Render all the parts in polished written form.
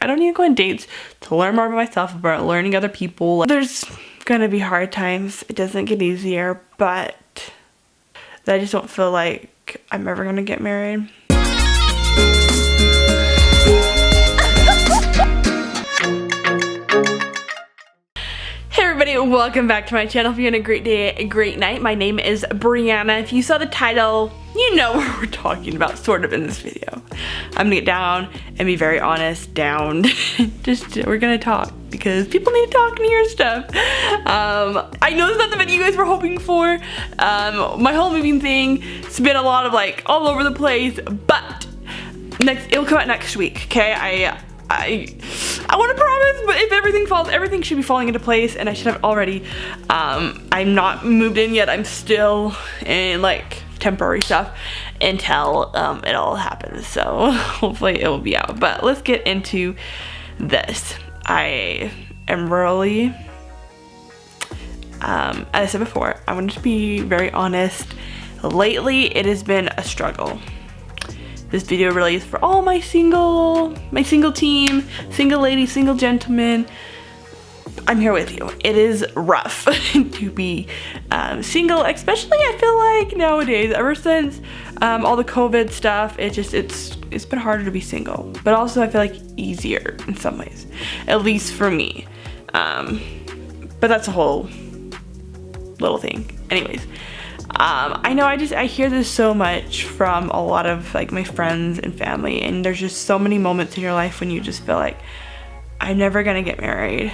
I don't need to go on dates to learn more about myself, about learning other people. There's gonna be hard times. It doesn't get easier, but I just don't feel like I'm ever gonna get married. Hey everybody, welcome back to my channel. Hope you're having a great day, a great night. My name is Brianna. If you saw the title, you know what we're talking about, sort of, in this video. I'm gonna get down and be very honest, we're gonna talk because people need to talk and hear stuff. I know it's not the video you guys were hoping for. My whole moving thing, it's been a lot of like all over the place, but it'll come out next week, okay? I want to promise, but if everything should be falling into place, and I should have already. I'm not moved in yet. I'm still in like temporary stuff until it all happens. So hopefully it will be out. But let's get into this. I am really, as I said before, I wanted to be very honest. Lately, it has been a struggle. This video really is for all my single team, single ladies, single gentlemen. I'm here with you. It is rough to be single, especially I feel like nowadays, ever since all the COVID stuff, it's been harder to be single, but also I feel like easier in some ways, at least for me. But that's a whole little thing. Anyways. I know I hear this so much from a lot of like my friends and family, and there's just so many moments in your life when you just feel like, I'm never gonna get married.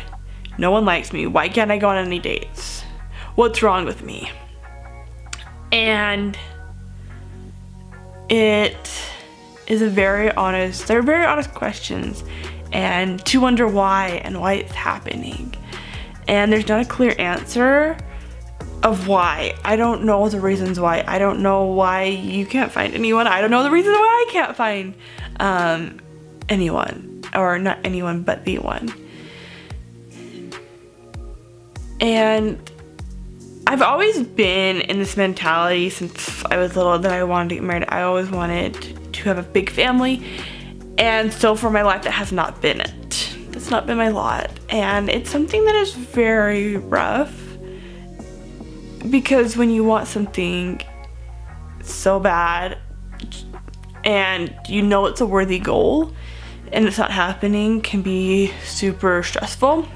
No one likes me. Why can't I go on any dates? What's wrong with me? And they're very honest questions, and to wonder why and why it's happening. And there's not a clear answer of why. I don't know the reasons why. I don't know why you can't find anyone. I don't know the reason why I can't find anyone, or not anyone, but the one. And I've always been in this mentality since I was little that I wanted to get married. I always wanted to have a big family, and so for my life that has not been it. That's not been my lot, and it's something that is very rough. Because when you want something so bad and you know it's a worthy goal and it's not happening, can be super stressful.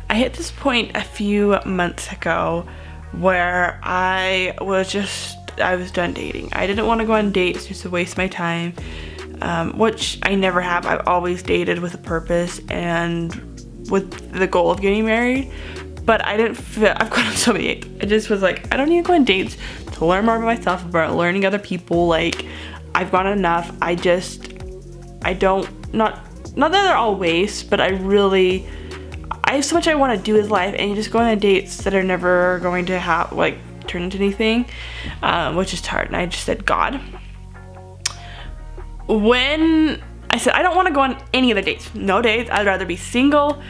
I hit this point a few months ago where I was done dating. I didn't want to go on dates just to waste my time, which I never have. I've always dated with a purpose and with the goal of getting married. But I didn't feel, I've gone on so many dates. I just was like, I don't need to go on dates to learn more about myself, about learning other people. Like, I've gone enough. Not that they're all waste, but I have so much I want to do with life, and you just go on dates that are never going to turn into anything, which is hard. And I just said, God, when I said, I don't want to go on any other dates, no dates, I'd rather be single,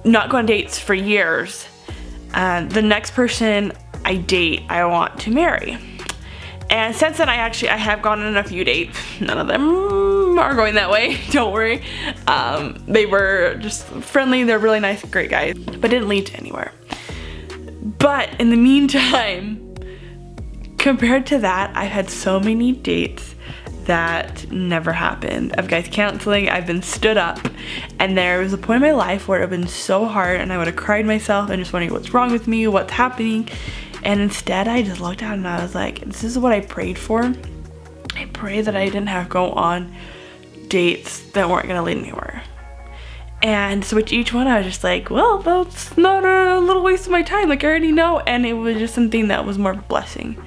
not go on dates for years. The next person I date, I want to marry. And since then, I have gone on a few dates. None of them are going that way, don't worry. They were just friendly, they're really nice, great guys, but didn't lead to anywhere. But in the meantime, compared to that, I've had so many dates that never happened, of guys canceling. I've been stood up, and there was a point in my life where it would have been so hard and I would have cried myself and just wondering what's wrong with me, what's happening. And instead I just looked out and I was like, this is what I prayed for. I prayed that I didn't have to go on dates that weren't gonna lead anywhere. And so with each one I was just like, well, that's not a little waste of my time, like I already know. And it was just something that was more of a blessing.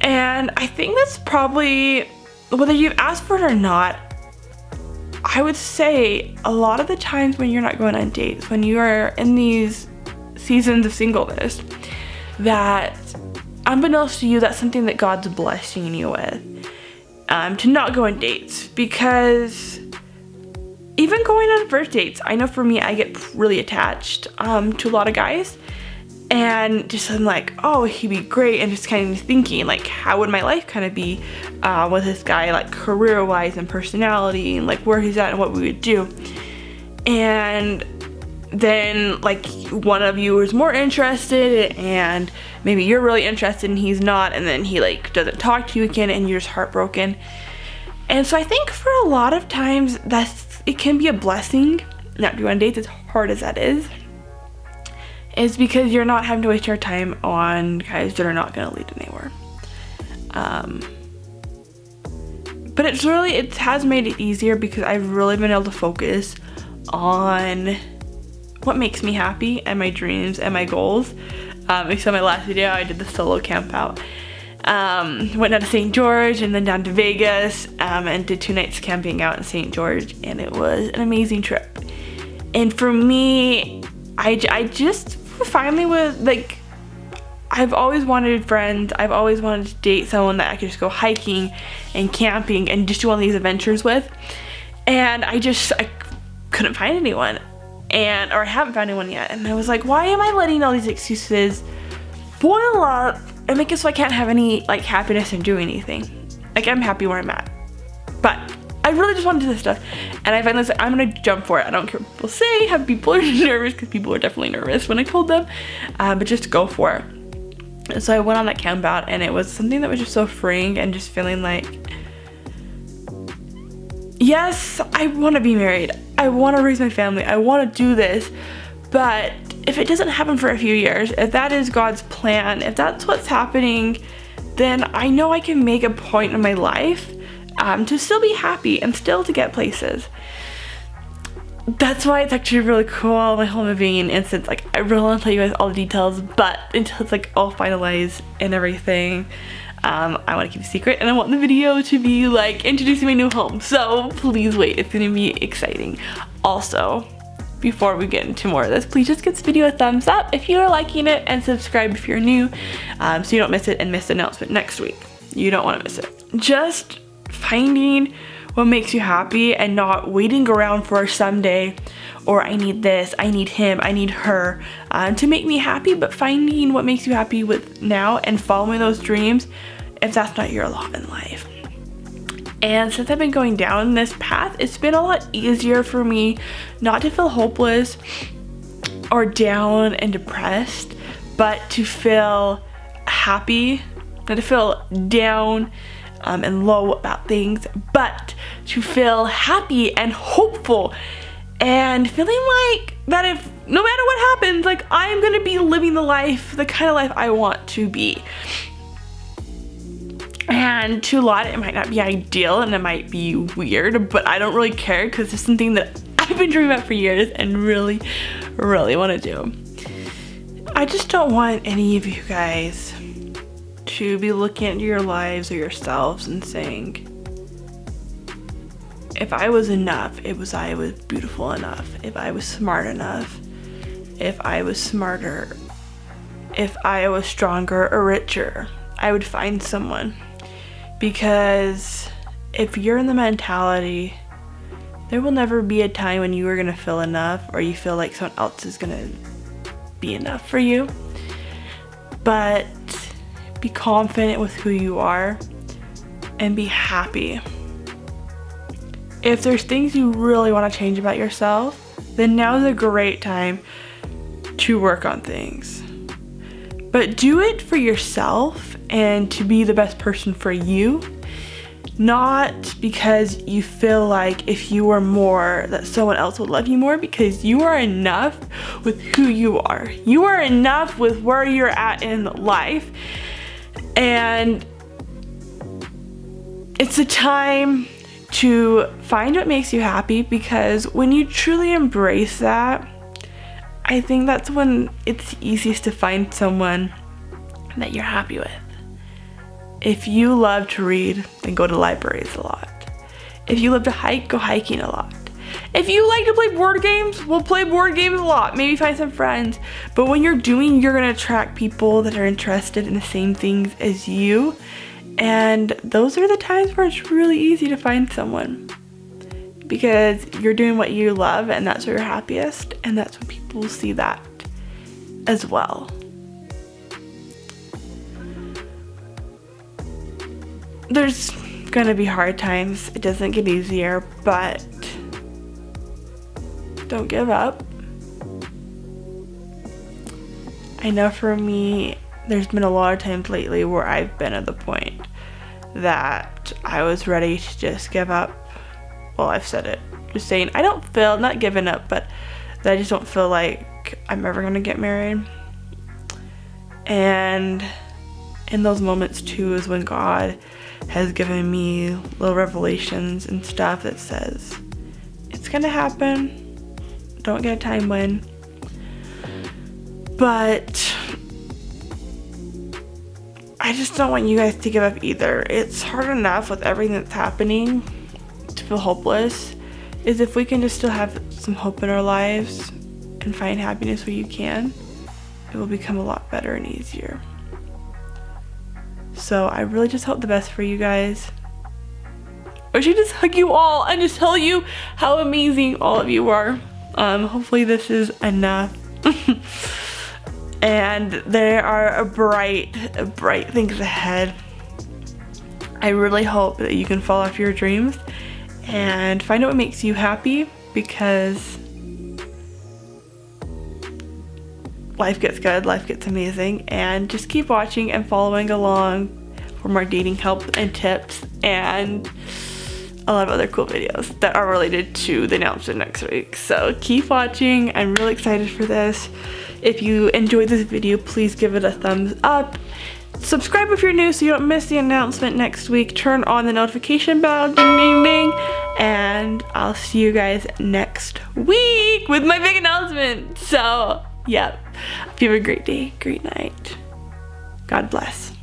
And I think that's probably, whether you've asked for it or not, I would say a lot of the times when you're not going on dates, when you are in these seasons of singleness, that unbeknownst to you, that's something that God's blessing you with, to not go on dates. Because even going on first dates, I know for me, I get really attached to a lot of guys. And just I'm like, oh, he'd be great, and just kind of thinking like, how would my life kind of be with this guy, like career-wise and personality, and like where he's at and what we would do. And then like one of you is more interested, and maybe you're really interested and he's not, and then he like doesn't talk to you again, and you're just heartbroken. And so I think for a lot of times it can be a blessing not to go on dates, as hard as that is because you're not having to waste your time on guys that are not going to lead anywhere. But it has made it easier because I've really been able to focus on what makes me happy and my dreams and my goals. You saw my last video, I did the solo camp out. Went down to St. George and then down to Vegas, and did 2 nights camping out in St. George, and it was an amazing trip. And for me, I just finally was like, I've always wanted friends. I've always wanted to date someone that I could just go hiking and camping and just do all these adventures with. And I couldn't find anyone, or I haven't found anyone yet. And I was like, why am I letting all these excuses boil up and make it so I can't have any like happiness in doing anything? Like, I'm happy where I'm at, but I really just want to do this stuff. And I finally said, I'm gonna jump for it. I don't care what people say, have people are nervous, because people are definitely nervous when I told them, but just go for it. And so I went on that camp out, and it was something that was just so freeing, and just feeling like, yes, I want to be married, I want to raise my family, I want to do this, but if it doesn't happen for a few years, if that is God's plan, if that's what's happening, then I know I can make a point in my life to still be happy and still to get places. That's why it's actually really cool, my whole moving instance. Like, I really want to tell you guys all the details, but until it's like all finalized and everything, I want to keep it secret, and I want the video to be like introducing my new home. So please wait, it's gonna be exciting. Also, before we get into more of this, please just give this video a thumbs up if you are liking it, and subscribe if you're new, so you don't miss it and miss the announcement next week. You don't want to miss it. Just finding what makes you happy and not waiting around for someday, or I need this, I need him, I need her to make me happy, but finding what makes you happy with now and following those dreams if that's not your lot in life. And since I've been going down this path, it's been a lot easier for me not to feel hopeless or down and depressed, but to feel happy, not to feel down and low about things, but to feel happy and hopeful, and feeling like that if no matter what happens, like, I'm gonna be living the kind of life I want to be. And to a lot, it might not be ideal and it might be weird, but I don't really care, because it's something that I've been dreaming about for years and really, really want to do. I just don't want any of you guys to be looking at your lives or yourselves and saying, if I was enough, I was beautiful enough, if I was smart enough, if I was smarter, if I was stronger or richer, I would find someone. Because if you're in the mentality, there will never be a time when you are gonna feel enough, or you feel like someone else is gonna be enough for you. But be confident with who you are and be happy. If there's things you really want to change about yourself, then now's a great time to work on things. But do it for yourself and to be the best person for you, not because you feel like if you were more that someone else would love you more, because you are enough with who you are. You are enough with where you're at in life. And it's a time to find what makes you happy, because when you truly embrace that, I think that's when it's easiest to find someone that you're happy with. If you love to read, then go to libraries a lot. If you love to hike, go hiking a lot. If you like to play board games, we'll play board games a lot. Maybe find some friends. But when you're gonna attract people that are interested in the same things as you. And those are the times where it's really easy to find someone, because you're doing what you love, and that's where you're happiest, and that's when people will see that as well. there's gonna be hard times. It doesn't get easier, but don't give up. I know for me, there's been a lot of times lately where I've been at the point that I was ready to just give up. Well, I've said it. Just saying, I don't feel, not giving up, but that I just don't feel like I'm ever gonna get married. And in those moments too is when God has given me little revelations and stuff that says, it's gonna happen. Don't get a time when. But I just don't want you guys to give up either. It's hard enough with everything that's happening to feel hopeless. Is if we can just still have some hope in our lives and find happiness where you can, it will become a lot better and easier. So I really just hope the best for you guys. I should just hug you all and just tell you how amazing all of you are. Hopefully this is enough. And there are bright things ahead. I really hope that you can follow after your dreams and find out what makes you happy, because life gets good, life gets amazing, and just keep watching and following along for more dating help and tips and a lot of other cool videos that are related to the announcement next week. So keep watching. I'm really excited for this. If you enjoyed this video, please give it a thumbs up. Subscribe if you're new so you don't miss the announcement next week. Turn on the notification bell, ding ding ding, and I'll see you guys next week with my big announcement. So, yep. Hope you have a great day, great night. God bless.